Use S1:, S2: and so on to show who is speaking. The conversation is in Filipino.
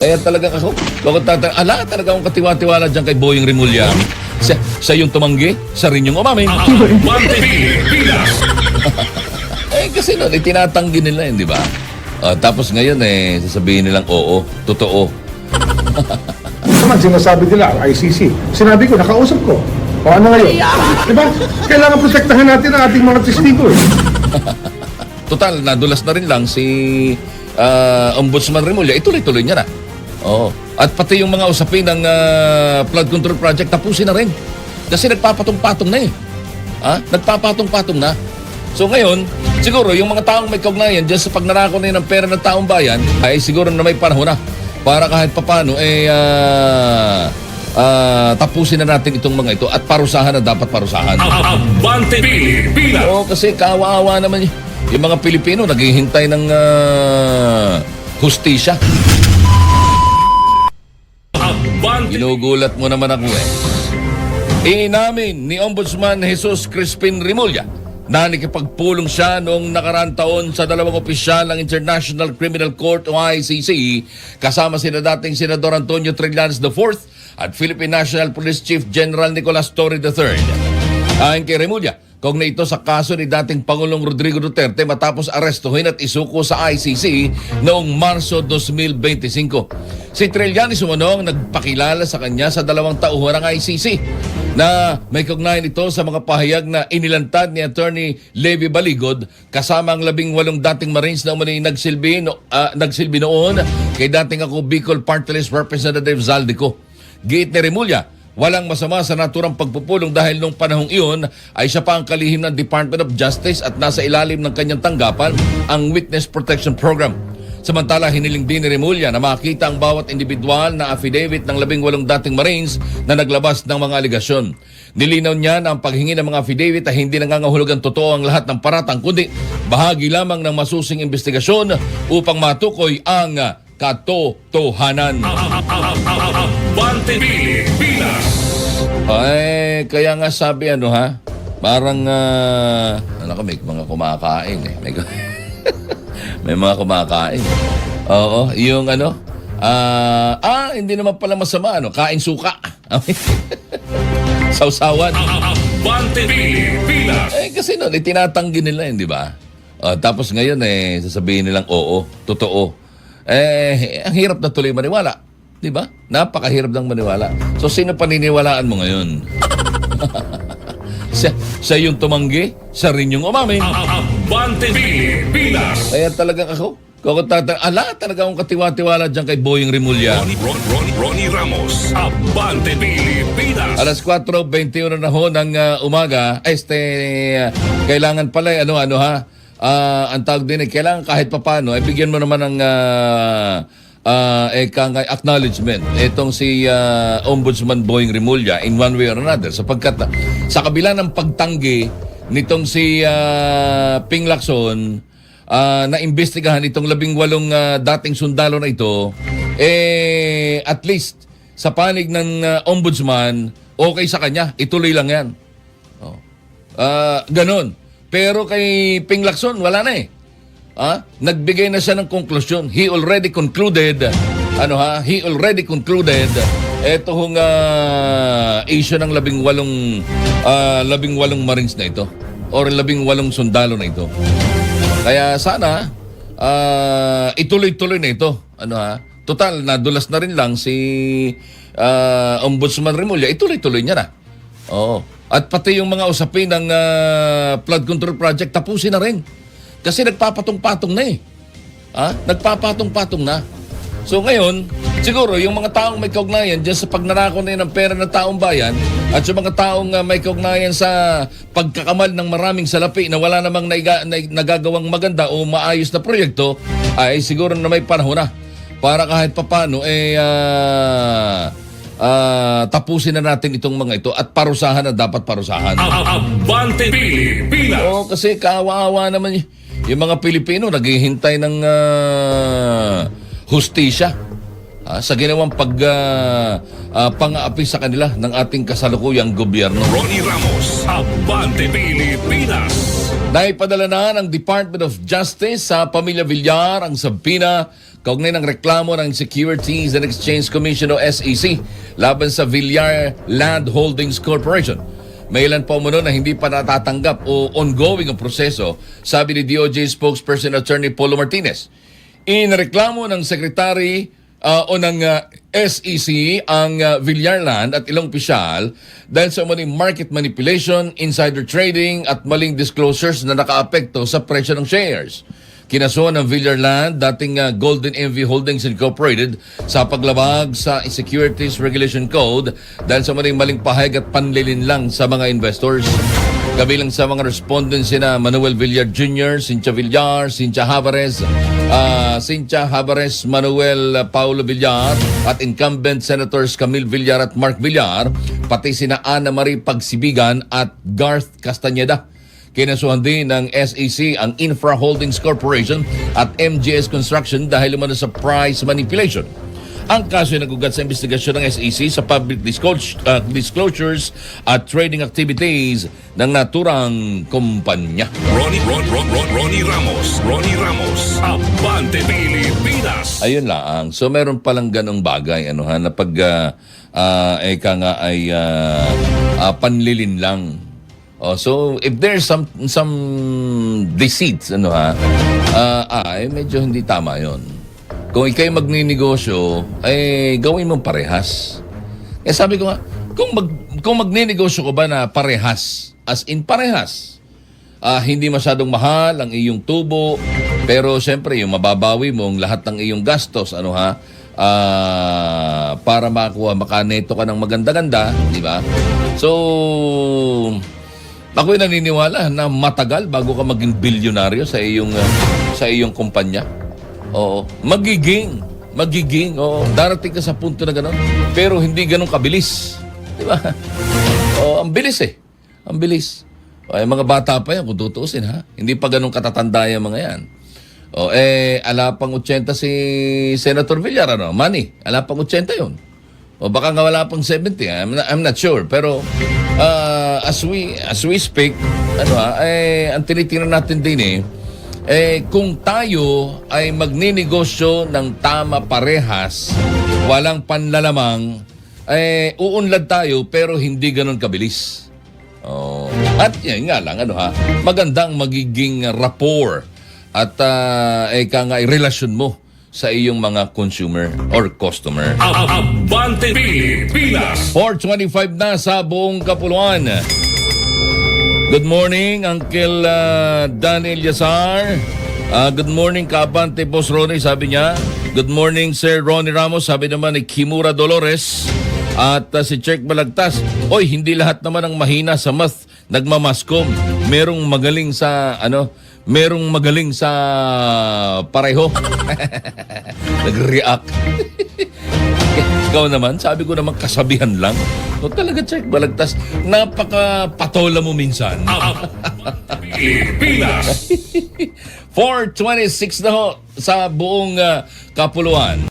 S1: Kaya talagang ako, talaga akong katiwa-tiwala dyan kay Boying Rimulya. Sa yung tumanggi, sa rin yung umamin. Kasi noon, itinatanggi nila yun, di ba? Tapos ngayon, sasabihin nilang, oo, totoo.
S2: Naman, sinasabi nila, ICC. Sinabi ko, nakausap ko. O ano ngayon? Diba? Kailangan protektahan natin ang ating mga testigo.
S1: Total, nadulas na rin lang si Ombudsman Rimulya. Ituloy-tuloy niya na. Oo. At pati yung mga usapin ng flood control project, tapusin na rin. Kasi nagpapatong-patong na eh. Nagpapatong-patong na. So ngayon, siguro yung mga taong may kaugnayan dyan sa pagnanakaw na ng pera ng taong bayan, ay siguro na may panahon na para kahit papano tapusin na natin itong mga ito at parusahan na dapat parusahan.
S3: Abante Pilipinas!
S1: Oo, kasi kawawa naman yung mga Pilipino naghihintay ng hustisya. Ginugulat mo naman ako eh. Inamin ni Ombudsman Jesus Crispin Rimulya na nakipagpulong siya noong nakaraang taon sa dalawang opisyal ng International Criminal Court o ICC kasama sina dating Senador Antonio Trillanes IV at Philippine National Police Chief General Nicolas Torre III. Ayon kay Rimulya, kaugnay ito sa kaso ni dating Pangulong Rodrigo Duterte matapos arestuhin at isuko sa ICC noong Marso 2025. Si Trillanes umunong nagpakilala sa kanya sa dalawang tauhan ng ICC na may kaugnayan ito sa mga pahayag na inilantad ni Attorney Levy Baligod kasama ang 18 dating Marines na umano'y nagsilbi noon kay dating ako Bicol Party List Representative Zaldico. Giit ni Rimulya, walang masama sa naturang pagpupulong dahil nung panahong iyon ay siya pa ang kalihim ng Department of Justice at nasa ilalim ng kanyang tanggapan ang Witness Protection Program. Samantala, hiniling din ni Rimulya na makita ang bawat individual na affidavit ng 18 dating Marines na naglabas ng mga aligasyon. Nilinaw niya na ang paghingi ng mga affidavit ay hindi nangangahulugan totoo ang lahat ng paratang, kundi bahagi lamang ng masusing investigasyon upang matukoy ang katotohanan.
S3: Abante Pilipinas!
S1: Ay, kaya nga sabi parang may mga kumakain eh. May mga kumakain. Oo, yung hindi naman pala masama, kain suka. Sausawan.
S3: Abante Pilipinas!
S1: Kasi noon, itinatanggi nila yun, di ba? Tapos ngayon, sasabihin nilang, oo, totoo. Ang hirap na tuloy maniwala. Di ba? Napakahirap ng maniwala. So, sino paniniwalaan mo ngayon? Sa yung tumanggi, sa rin yung umamin.
S3: Abante Pilipinas!
S1: Kaya talagang ako, talaga akong katiwa-tiwala dyan kay Boying Rimulya.
S3: Ronnie Ramos, Abante Pilipinas!
S1: Alas 4:21 na ho ng umaga, kailangan pala, ang tawag din kailangan kahit papano, bigyan mo naman ng acknowledgement itong si Ombudsman Boying Rimulya in one way or another sapagkat sa kabila ng pagtanggi nitong si Ping Lacson na imbestigahan itong 18 dating sundalo na ito, at least sa panig ng Ombudsman, okay sa kanya, ituloy lang yan. Ganon. Pero kay Ping Lacson, wala na eh. Nagbigay na siya ng konklusyon. He already concluded ito hong issue ng 18 Marines na ito or 18 sundalo na ito. Kaya sana ituloy-tuloy na ito. Total, nadulas na rin lang si Ombudsman Rimulya. Ituloy-tuloy niya na. Oo. At pati yung mga usapin ng flood control project, tapusin na rin. Kasi nagpapatong-patong na eh. Nagpapatong-patong na. So ngayon, siguro yung mga taong may kaugnayan dyan sa pagnanakaw na ng pera ng taong bayan at yung mga taong may kaugnayan sa pagkakamal ng maraming salapi na wala namang nagagawang maganda o maayos na proyekto, ay siguro na may panahon na para kahit papano tapusin na natin itong mga ito at parusahan na dapat parusahan.
S3: Abante Pilipinas!
S1: Oo, kasi kawawa naman yung mga Pilipino naghihintay ng hustisya sa ginawang pang-aapi sa kanila ng ating kasalukuyang gobyerno.
S3: Ronnie Ramos, Abante Pilipinas!
S1: Naipadala na ng Department of Justice sa Pamilya Villar ang sabina kaugnay ng reklamo ng Securities and Exchange Commission o SEC laban sa Villar Land Holdings Corporation. May ilan pa umuno na hindi pa natatanggap o ongoing ang proseso, sabi ni DOJ spokesperson Attorney Polo Martinez. Inireklamo ng Secretary o ng SEC ang Villar Land at ilang opisyal dahil sa umaning market manipulation, insider trading at maling disclosures na nakaapekto sa presyo ng shares. Kinasuhan ng Villar Land, dating Golden Envy Holdings Incorporated, sa paglabag sa Securities Regulation Code dahil sa maling pahayag at panlilinlang sa mga investors. Kabilang sa mga respondents sina Manuel Villar Jr., Cynthia Villar, Cynthia Habares, Manuel Paulo Villar at incumbent Senators Camille Villar at Mark Villar, pati sina Ana Marie Pagsibigan at Garth Castañeda. Kinasuhan din ng SEC ang Infra Holdings Corporation at MGS Construction dahil umano sa price manipulation. Ang kaso ay nagugat sa investigasyon ng SEC sa public disclosures at trading activities ng naturang kumpanya.
S3: Ronnie Ramos, Abante Pilipinas.
S1: Ayun lang. So meron palang ganong bagay na pag eka nga ay panlilin lang. So if there's some deceits ay medyo hindi tama 'yon. Kung ikay magninegosyo, ay gawin mong parehas. Eh sabi ko nga, kung magninegosyo ko ba na parehas, as in parehas, hindi masyadong mahal ang iyong tubo, pero siyempre yung mababawi mo ang lahat ng iyong gastos, para makaneto ka ng maganda-ganda, di ba? So, ako'y naniniwala na matagal bago ka maging bilyonaryo sa iyong kumpanya. Oo, magiging, darating ka sa punto na gano'n, pero hindi gano'n kabilis. Di ba? Oo, ang bilis eh. Ang bilis. Ay, mga bata pa yan, kung tutuusin, ha? Hindi pa gano'n katatanda yung mga yan. Ala pang 80 si Senator Villar, Manny, ala pang 80 yun. O baka nga wala pang 70, I'm not sure. Pero, as we speak, ang tinitingnan natin din kung tayo ay magninegosyo ng tama parehas, walang panlalamang, uunlad tayo pero hindi ganun kabilis. At yan nga lang, magandang magiging rapport at relasyon mo sa iyong mga consumer or customer.
S3: Abante Pilipinas.
S1: 4:25 na sa buong Kapuluan. Good morning, Uncle Daniel Yazar. Good morning, Kaabante Boss Ronnie, sabi niya. Good morning, Sir Ronnie Ramos, sabi naman ni Kimura Dolores. At si Check Balagtas, oy, hindi lahat naman ang mahina sa math nagmamaskom. Merong magaling sa pareho. Nag-react. Ikaw naman, sabi ko naman kasabihan lang. No, talaga, Check Balagtas, napaka-patola mo minsan.
S3: Pilipinas.
S1: 4:26 na ho sa buong Kapuluan.